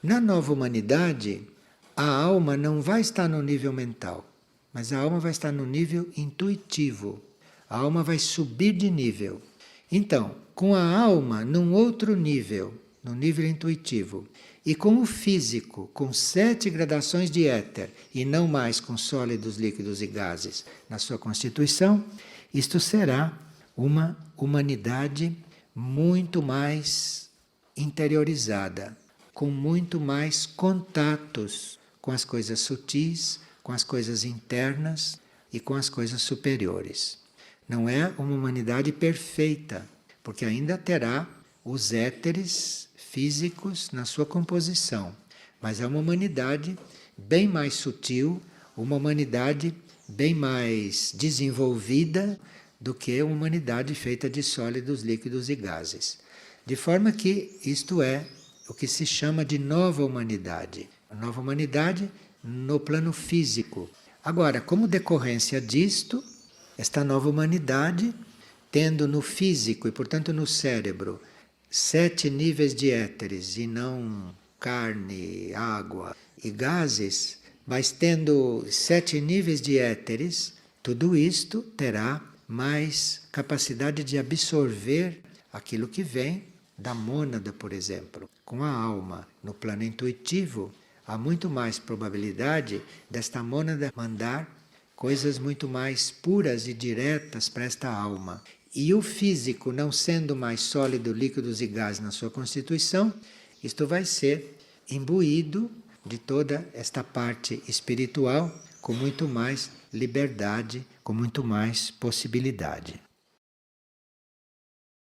Na nova humanidade, a alma não vai estar no nível mental, mas a alma vai estar no nível intuitivo. A alma vai subir de nível. Então, com a alma num outro nível, no nível intuitivo, e com o físico, com 7 gradações de éter, e não mais com sólidos, líquidos e gases na sua constituição, isto será uma humanidade muito mais interiorizada, com muito mais contatos com as coisas sutis, com as coisas internas e com as coisas superiores. Não é uma humanidade perfeita, porque ainda terá os éteres físicos na sua composição, mas é uma humanidade bem mais sutil, uma humanidade bem mais desenvolvida do que uma humanidade feita de sólidos, líquidos e gases. De forma que isto é o que se chama de nova humanidade. A nova humanidade no plano físico. Agora, como decorrência disto, esta nova humanidade, tendo no físico e, portanto, no cérebro, 7 níveis de éteres e não carne, água e gases, mas tendo 7 níveis de éteres, tudo isto terá mais capacidade de absorver aquilo que vem da mônada, por exemplo. Com a alma no plano intuitivo, há muito mais probabilidade desta mônada mandar coisas muito mais puras e diretas para esta alma. E o físico, não sendo mais sólido, líquidos e gases na sua constituição, isto vai ser imbuído de toda esta parte espiritual com muito mais liberdade, com muito mais possibilidade.